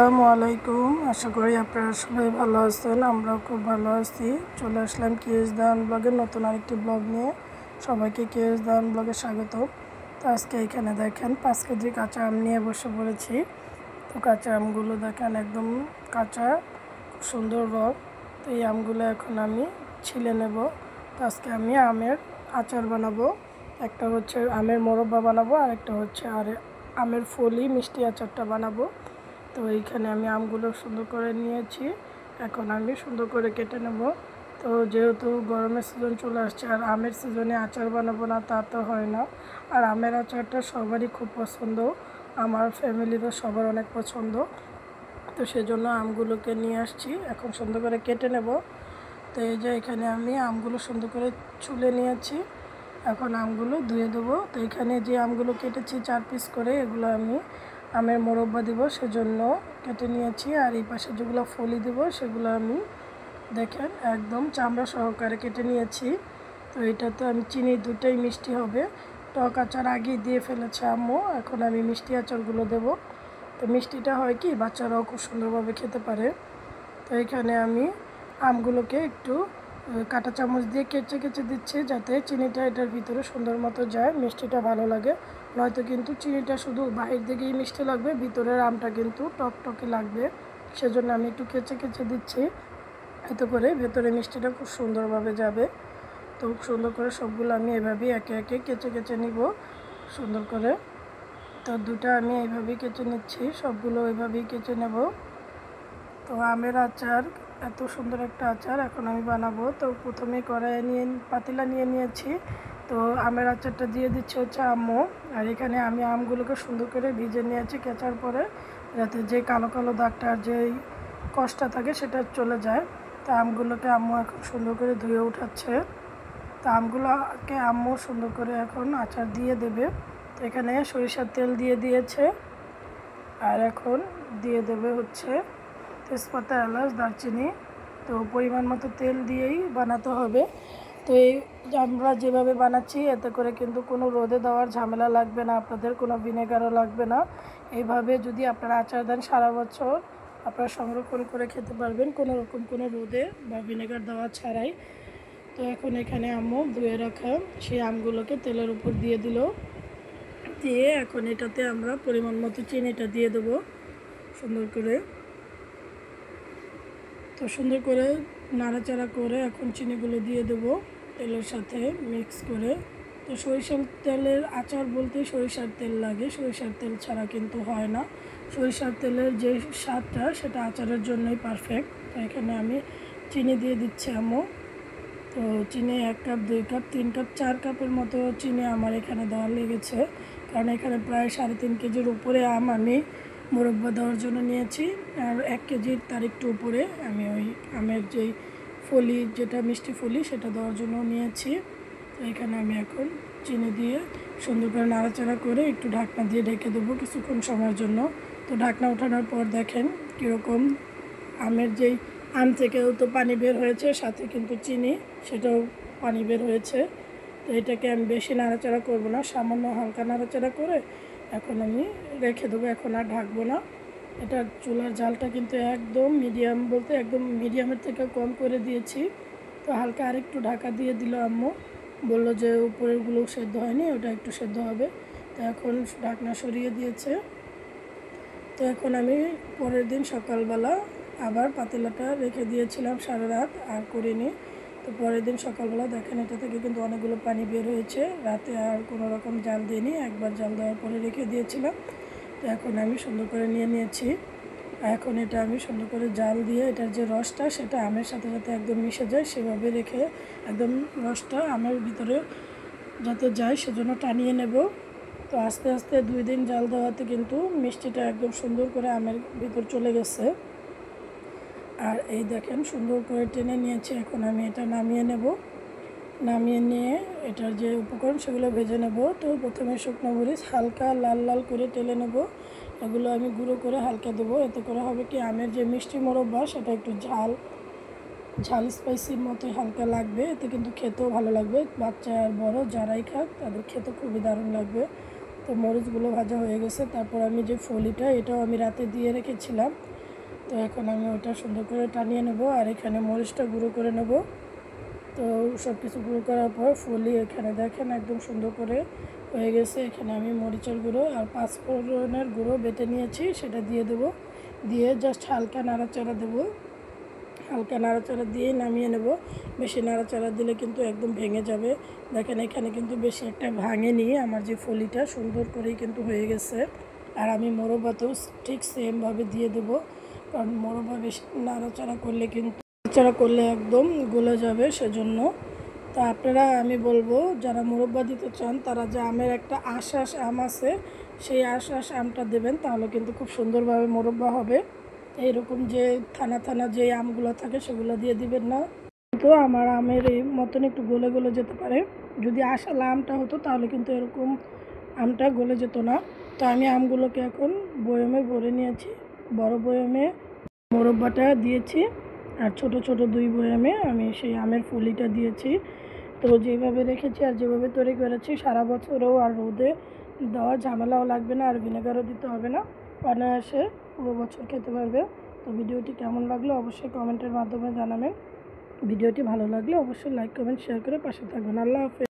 আসসালামু আলাইকুম। আশা করি আপনারা সবাই ভালো আছেন। আমরাও খুব ভালো আছি। চলে আসলাম কেএস দাওয়ান ব্লগের নতুন আরেকটি ব্লগ নিয়ে। সবাইকে কেএস দাওয়ান ব্লগে স্বাগত। তো আজকে এখানে দেখেন 5 কেজি কাঁচা আম নিয়ে বসে পড়েছি। তো কাঁচা আমগুলো দেখেন একদম কাঁচা, খুব সুন্দর রং। তো এই আমগুলো এখন আমি ছিলে নেব। তো আজকে আমি আমের আচার বানাবো। একটা হচ্ছে আমের মোরব্বা বানাবো, আর একটা হচ্ছে আমের ফলি মিষ্টি আচারটা বানাবো। তো এইখানে আমি আমগুলো সুন্দর করে নিয়েছি। এখন আমি সুন্দর করে কেটে নেব। তো যেহেতু গরমের সিজন চলে আসছে, আর আমের সিজনে আচার বানাবো না তা তো হয় না। আর আমের আচারটা সবারই খুব পছন্দ, আমার ফ্যামিলিরও সবার অনেক পছন্দ। তো সেজন্য আমগুলোকে নিয়ে আসছি, এখন সুন্দর করে কেটে নেব। তো এই যে এখানে আমি আমগুলো সুন্দর করে ছুলে নিয়েছি। এখন আমগুলো ধুয়ে দেবো। তো এখানে যে আমগুলো কেটেছি 4 পিস করে, এগুলো আমি আমের মোরব্বা দিব সেজন্য কেটে নিয়েছি। আর এই পাশে যেগুলো ফলি দেব সেগুলো আমি দেখেন একদম চামড়া সহকারে কেটে নিয়েছি। তো এটাতে আমি চিনি দুটোই মিষ্টি হবে। টক আচার আগেই দিয়ে ফেলেছে আম্মু, এখন আমি মিষ্টি আচারগুলো দেব। তো মিষ্টিটা হয় কি, বাচ্চারাও খুব সুন্দরভাবে খেতে পারে। তো এখানে আমি আমগুলোকে একটু কাঁটা চামচ দিয়ে কেচে কেচে দিচ্ছি, যাতে চিনিটা এটার ভিতরে সুন্দর মতো যায়, মিষ্টিটা ভালো লাগে। নয়তো কিন্তু চিনিটা শুধু বাহির দিকেই মিষ্টি লাগবে, ভিতরের আমটা কিন্তু টকটকে লাগবে। সেজন্য আমি একটু কেচে কেচে দিচ্ছি, এতে করে ভেতরে মিষ্টিটা খুব সুন্দরভাবে যাবে। তো খুব সুন্দর করে সবগুলো আমি এভাবেই একে একে কেচে কেচে নিব সুন্দর করে। তো দুটা আমি এইভাবেই কেচে নিচ্ছি, সবগুলো ওইভাবেই কেচে নেব। তো আমের আচার এত সুন্দর একটা আচার এখন আমি বানাবো। তো প্রথমে কড়াইয়ে পাতিলা নিয়ে নিয়েছি। তো আমের আচারটা দিয়ে দিচ্ছে হচ্ছে আম্মু। আর এখানে আমি আমগুলোকে সুন্দর করে ভিজে নিয়েছি কেচার পরে, যাতে যে কালো কালো দাগটার যেই কষ্টটা থাকে সেটা চলে যায়। তো আমগুলোকে আম্মু এখন সুন্দর করে ধুয়ে উঠাচ্ছে। তো আমগুলোকে আম্মু সুন্দর করে এখন আচার দিয়ে দেবে। তো এখানে সরিষার তেল দিয়ে দিয়েছে, আর এখন দিয়ে দেবে হচ্ছে তেজপাতা, এলাচ, দারচিনি। তো পরিমাণ মতো তেল দিয়েই বানাতে হবে। তো এই আমরা যেভাবে বানাচ্ছি এতে করে কিন্তু কোনো রোদে দেওয়ার ঝামেলা লাগবে না, আপনাদের কোনো ভিনেগারও লাগবে না। এইভাবে যদি আপনারা আচার দেন সারা বছর আপনারা সংরক্ষণ করে খেতে পারবেন, কোনো রকম কোনো রোদে বা ভিনেগার দেওয়া ছাড়াই। তো এখন এখানে আম্মু ধুয়ে রাখা সেই আমগুলোকে তেলের উপর দিয়ে দিল। দিয়ে এখন এটাতে আমরা পরিমাণ মতো চিনিটা দিয়ে দেবো সুন্দর করে। তো সুন্দর করে নাড়াচাড়া করে এখন চিনিগুলো দিয়ে দেবো তেলের সাথে মিক্স করে। তো সরিষার তেলের আচার বলতে সরিষার তেল লাগে, সরিষার তেল ছাড়া কিন্তু হয় না। সরিষার তেলের যে স্বাদটা সেটা আচারের জন্যই পারফেক্ট। তো এখানে আমি চিনি দিয়ে দিচ্ছি আম্মু। তো চিনি 1 কাপ, 2 কাপ, 3 কাপ, 4 কাপের মতো চিনি আমার এখানে দেওয়া লেগেছে, কারণ এখানে প্রায় 3.5 কেজির উপরে আম আমি মোরব্বা দেওয়ার জন্য নিয়েছি। আর 1 কেজির তার একটু উপরে আমি ওই আমের যেই ফলি, যেটা মিষ্টি ফলি, সেটা দেওয়ার জন্য নিয়েছি। তো এখানে আমি এখন চিনি দিয়ে সুন্দর করে নাড়াচাড়া করে একটু ঢাকনা দিয়ে ঢেকে দেবো কিছুক্ষণ সময়ের জন্য। তো ঢাকনা ওঠানোর পর দেখেন কীরকম আমের যেই আম থেকেও তো পানি বের হয়েছে, সাথে কিন্তু চিনি সেটাও পানি বের হয়েছে। তো এটাকে আমি বেশি নাড়াচাড়া করব না, সামান্য হালকা নাড়াচাড়া করে এখন আমি রেখে দেবো, এখন আর ঢাকবো না। এটা চুলার জালটা কিন্তু একদম মিডিয়াম, বলতে একদম মিডিয়ামের থেকে কম করে দিয়েছি। তো হালকা আরেকটু ঢাকা দিয়ে দিল আম্মু, বললো যে উপরেরগুলো সেদ্ধ হয়নি, ওটা একটু সেদ্ধ হবে। তো এখন ঢাকনা সরিয়ে দিয়েছে। তো এখন আমি পরের দিন সকালবেলা আবার পাতিলাটা রেখে দিয়েছিলাম সারা রাত, আর করিনি। তো পরের দিন সকালবেলা দেখেন এটা থেকে কিন্তু অনেকগুলো পানি বের হয়েছে। রাতে আর কোনো রকম জাল দিইনি, একবার জাল দেওয়ার পরে রেখে দিয়েছিলাম। তো এখন আমি সুন্দর করে নিয়ে নিয়েছি। এখন এটা আমি সুন্দর করে জাল দিয়ে এটার যে রসটা সেটা আমের সাথে সাথে একদম মিশে যায়, সেভাবে রেখে একদম রসটা আমের ভিতরে যাতে যায় সেজন্য টানিয়ে নেব। তো আস্তে আস্তে 2 দিন জাল দেওয়াতে কিন্তু মিষ্টিটা একদম সুন্দর করে আমের ভিতর চলে গেছে। আর এই দেখেন সুন্দর করে টেনে নিয়েছি। এখন আমি এটা নামিয়ে নেব। নামিয়ে নিয়ে এটার যে উপকরণ সেগুলো ভেজে নেব। তো প্রথমে শুকনো মরিচ হালকা লাল লাল করে তেলে নেব, এগুলো আমি গুঁড়ো করে হালকা দেবো। এতে করে হবে কি, আমের যে মিষ্টি মোরব্বা সেটা একটু ঝাল ঝাল স্পাইসির মতো হালকা লাগবে, এতে কিন্তু খেতেও ভালো লাগবে। বাচ্চা আর বড় যারাই খাক তাদের খেতে খুবই দারুণ লাগবে। তো তো মরিচগুলো ভাজা হয়ে গেছে। তারপর আমি যে ফলিটা এটাও আমি রাতে দিয়ে রেখেছিলাম। তো এখন আমি ওটা সুন্দর করে টানিয়ে নেব আর এখানে মরিচটা গুঁড়ো করে নেব। তো সব কিছু গুঁড়ো করার পর ফলি এখানে দেখেন একদম সুন্দর করে হয়ে গেছে। এখানে আমি মরিচের গুঁড়ো আর পাঁচফোড়নের গুঁড়ো বেটে নিয়েছি, সেটা দিয়ে দেবো। দিয়ে জাস্ট হালকা নাড়াচাড়া দেবো। হালকা নাড়াচাড়া দিয়ে নামিয়ে নেব। বেশি নাড়াচাড়া দিলে কিন্তু একদম ভেঙে যাবে। দেখেন এখানে কিন্তু বেশি একটা ভাঙেনি, আমার যে ফলিটা সুন্দর করেই কিন্তু হয়ে গেছে। আর আমি মোরব্বাতেও ঠিক সেমভাবে দিয়ে দেবো, কারণ মোরব্বা বেশি নাড়াচাড়া করলে একদম গলে যাবে, সেজন্য। তা আপনারা, আমি বলবো যারা মোরব্বা দিতে চান তারা যে আমের একটা আঁশ আম আছে, সেই আঁশ আমটা দেবেন, তাহলে কিন্তু খুব সুন্দরভাবে মোরব্বা হবে। এইরকম যে থানা যে আমগুলো থাকে সেগুলো দিয়ে দিবেন না। তো আমার আমের এই মতন একটু গলে গলে যেতে পারে। যদি আশালা আমটা হতো তাহলে কিন্তু এরকম আমটা গলে যেত না। তো আমি আমগুলোকে এখন বয়মে ভরে নিয়েছি। বড় বয়মে মোরব্বাটা দিয়েছি আর ছোট ছোট 2 বয়ামে আমি সেই আমের ফলিটা দিয়েছি। তো যেভাবে রেখেছি আর যেভাবে তৈরি করেছি সারা বছরও আর রোদে দেওয়ার ঝামেলাও লাগবে না, আর ভিনেগারও দিতে হবে না, অনায়াসে পুরো বছর খেতে পারবে। তো ভিডিওটি কেমন লাগলো অবশ্যই কমেন্টের মাধ্যমে জানাবেন। ভিডিওটি ভালো লাগলে অবশ্যই লাইক কমেন্ট শেয়ার করে পাশে থাকবেন। আল্লাহ হাফেজ।